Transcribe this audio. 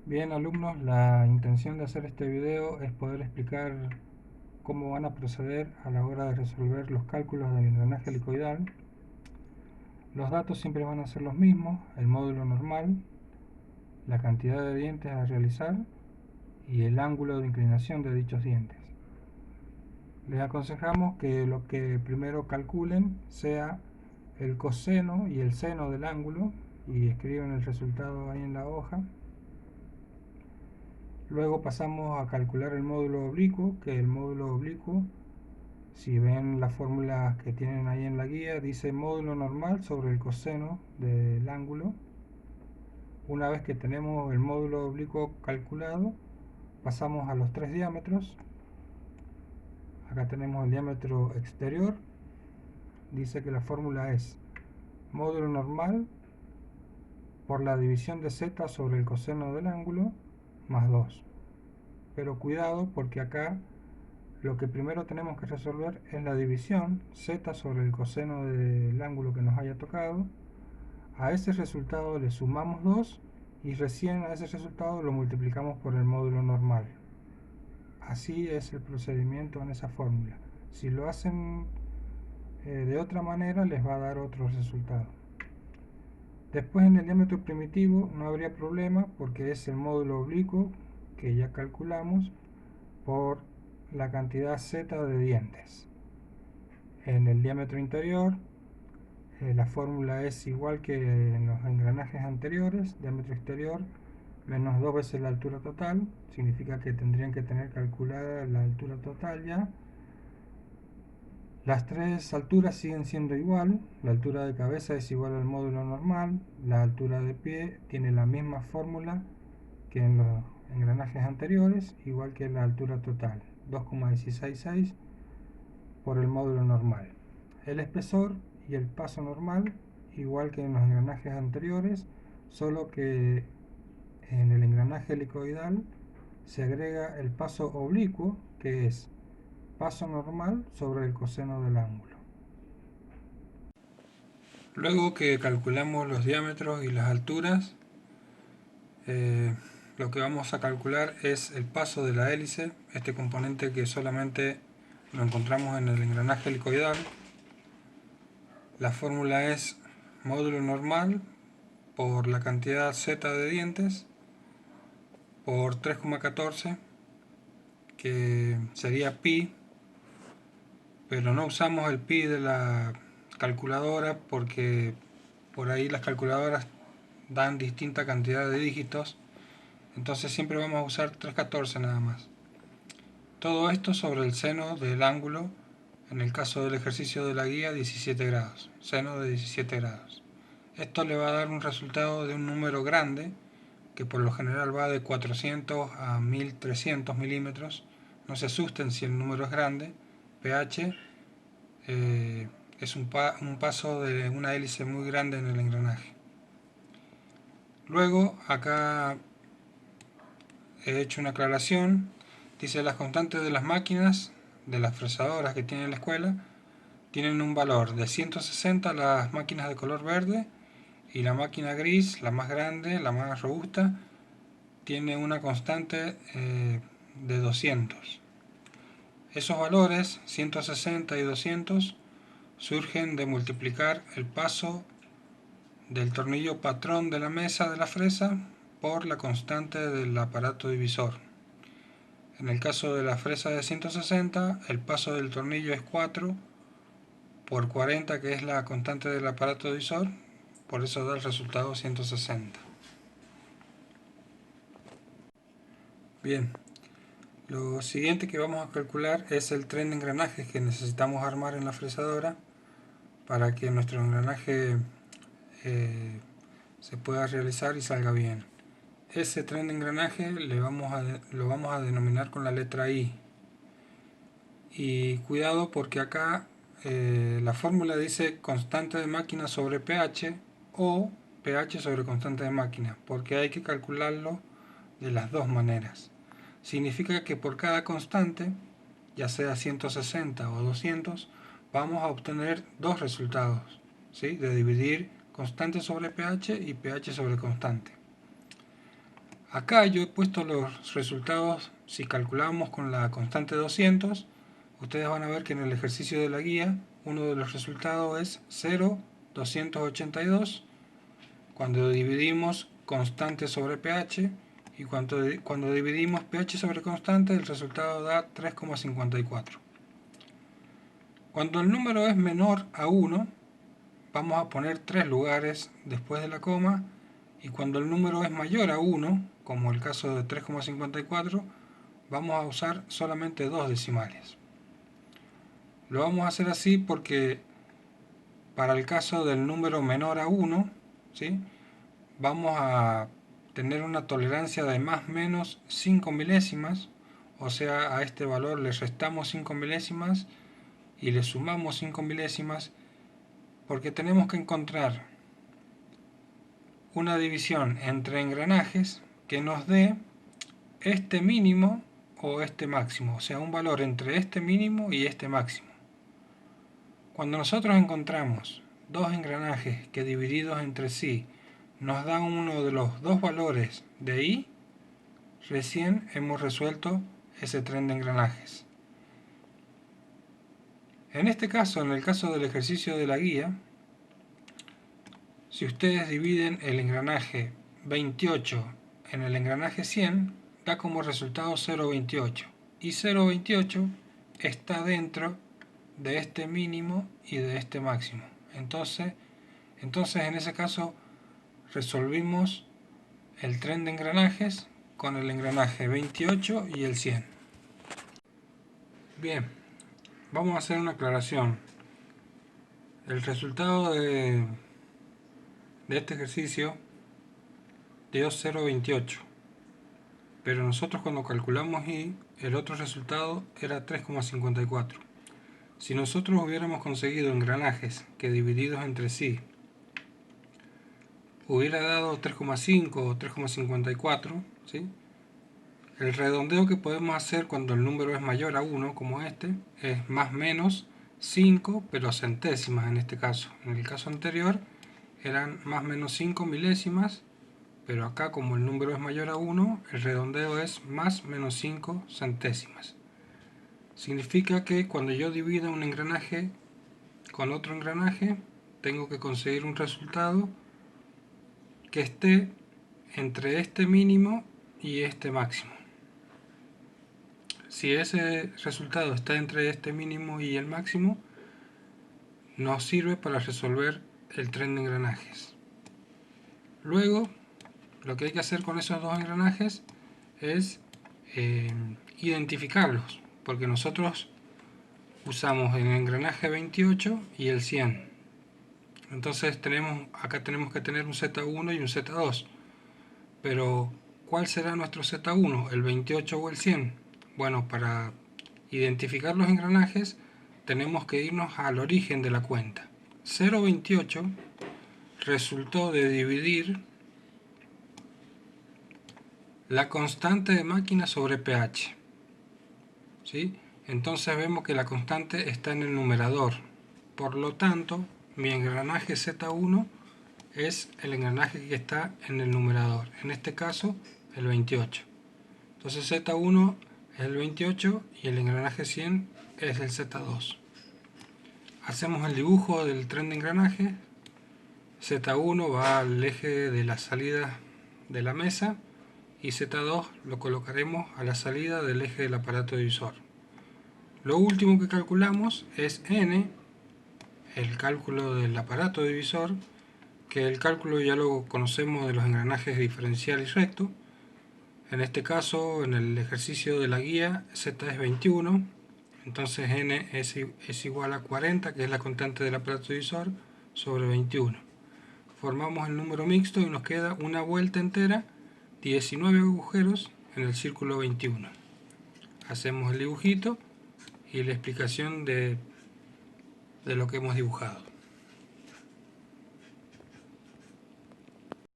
Bien, alumnos, la intención de hacer este video es poder explicar cómo van a proceder a la hora de resolver los cálculos del engranaje helicoidal. Los datos siempre van a ser los mismos: el módulo normal, la cantidad de dientes a realizar y el ángulo de inclinación de dichos dientes. Les aconsejamos que lo que primero calculen sea el coseno y el seno del ángulo y escriban el resultado ahí en la hoja. Luego pasamos a calcular el módulo oblicuo, que el módulo oblicuo, si ven las fórmulas que tienen ahí en la guía, dice módulo normal sobre el coseno del ángulo. Una vez que tenemos el módulo oblicuo calculado, pasamos a los tres diámetros. Acá tenemos el diámetro exterior. Dice que la fórmula es módulo normal por la división de z sobre el coseno del ángulo más 2. Pero cuidado, porque acá lo que primero tenemos que resolver es la división z sobre el coseno del ángulo que nos haya tocado. A ese resultado le sumamos 2 y recién a ese resultado lo multiplicamos por el módulo normal. Así es el procedimiento en esa fórmula. Si lo hacen de otra manera, les va a dar otro resultado. Después, en el diámetro primitivo no habría problema, porque es el módulo oblicuo que ya calculamos por la cantidad z de dientes. En el diámetro interior, la fórmula es igual que en los engranajes anteriores: diámetro exterior menos 2 veces la altura total. Significa que tendrían que tener calculada la altura total ya. Las tres alturas siguen siendo igual. La altura de cabeza es igual al módulo normal. La altura de pie tiene la misma fórmula que en los engranajes anteriores, igual que la altura total, 2,166 por el módulo normal. El espesor y el paso normal, igual que en los engranajes anteriores, solo que en el engranaje helicoidal se agrega el paso oblicuo, que es paso normal sobre el coseno del ángulo. Luego que calculamos los diámetros y las alturas, lo que vamos a calcular es el paso de la hélice, este componente que solamente lo encontramos en el engranaje helicoidal. La fórmula es módulo normal por la cantidad z de dientes por 3,14, que sería pi, pero no usamos el pi de la calculadora porque por ahí las calculadoras dan distinta cantidad de dígitos, entonces siempre vamos a usar 3,14 nada más. Todo esto sobre el seno del ángulo, en el caso del ejercicio de la guía, 17 grados, seno de 17 grados. Esto le va a dar un resultado de un número grande, que por lo general va de 400 a 1300 milímetros. No se asusten si el número es grande. pH es un paso de una hélice muy grande en el engranaje. Luego, acá he hecho una aclaración. Dice: las constantes de las máquinas, de las fresadoras que tiene la escuela, tienen un valor de 160 las máquinas de color verde, y la máquina gris, la más grande, la más robusta, tiene una constante de 200. Esos valores, 160 y 200, surgen de multiplicar el paso del tornillo patrón de la mesa de la fresa por la constante del aparato divisor. En el caso de la fresa de 160, el paso del tornillo es 4 por 40, que es la constante del aparato divisor, por eso da el resultado 160. Bien, lo siguiente que vamos a calcular es el tren de engranajes que necesitamos armar en la fresadora para que nuestro engranaje se pueda realizar y salga bien. Ese tren de engranaje lo vamos a denominar con la letra I. Y cuidado, porque acá la fórmula dice constante de máquina sobre pH o pH sobre constante de máquina, porque hay que calcularlo de las dos maneras. Significa que por cada constante, ya sea 160 o 200, vamos a obtener dos resultados, ¿sí? De dividir constante sobre pH y pH sobre constante. Acá yo he puesto los resultados. Si calculamos con la constante 200, ustedes van a ver que en el ejercicio de la guía uno de los resultados es 0,282 cuando dividimos constante sobre pH, y cuando dividimos pH sobre constante el resultado da 3,54. Cuando el número es menor a 1, vamos a poner 3 lugares después de la coma, y cuando el número es mayor a 1, como el caso de 3,54, vamos a usar solamente 2 decimales. Lo vamos a hacer así porque para el caso del número menor a 1, ¿sí?, vamos a tener una tolerancia de más o menos 5 milésimas, o sea, a este valor le restamos 5 milésimas y le sumamos 5 milésimas, porque tenemos que encontrar una división entre engranajes que nos dé este mínimo o este máximo, o sea, un valor entre este mínimo y este máximo. Cuando nosotros encontramos dos engranajes que divididos entre sí nos dan uno de los dos valores de I, recién hemos resuelto ese tren de engranajes. En este caso, en el caso del ejercicio de la guía, si ustedes dividen el engranaje 28 en el engranaje 100, da como resultado 0,28. Y 0,28 está dentro de este mínimo y de este máximo. Entonces en ese caso resolvimos el tren de engranajes con el engranaje 28 y el 100. Bien, vamos a hacer una aclaración. El resultado de este ejercicio dio 0,28, pero nosotros cuando calculamos I, el otro resultado era 3,54. Si nosotros hubiéramos conseguido engranajes que divididos entre sí hubiera dado 3,5 o 3,54, ¿sí?, el redondeo que podemos hacer cuando el número es mayor a 1, como este, es más o menos 5, pero centésimas en este caso. En el caso anterior eran más o menos 5 milésimas, pero acá como el número es mayor a 1, el redondeo es más o menos 5 centésimas. Significa que cuando yo divido un engranaje con otro engranaje, tengo que conseguir un resultado que esté entre este mínimo y este máximo. Si ese resultado está entre este mínimo y el máximo, nos sirve para resolver el tren de engranajes. Luego, lo que hay que hacer con esos dos engranajes es identificarlos, porque nosotros usamos el engranaje 28 y el 100. Entonces acá tenemos que tener un Z1 y un Z2. Pero, ¿cuál será nuestro Z1? ¿El 28 o el 100? Bueno, para identificar los engranajes tenemos que irnos al origen de la cuenta. 0,28 resultó de dividir la constante de máquina sobre pH, ¿sí? Entonces vemos que la constante está en el numerador. Por lo tanto, mi engranaje Z1 es el engranaje que está en el numerador. En este caso, el 28. Entonces Z1 es el 28 y el engranaje 100 es el Z2. Hacemos el dibujo del tren de engranaje. Z1 va al eje de la salida de la mesa y Z2 lo colocaremos a la salida del eje del aparato divisor. Lo último que calculamos es N, el cálculo del aparato divisor, que el cálculo ya lo conocemos de los engranajes diferencial y recto. En este caso, en el ejercicio de la guía, Z es 21, entonces N es igual a 40, que es la constante del aparato divisor, sobre 21. Formamos el número mixto y nos queda una vuelta entera, 19 agujeros en el círculo 21. Hacemos el dibujito y la explicación de lo que hemos dibujado.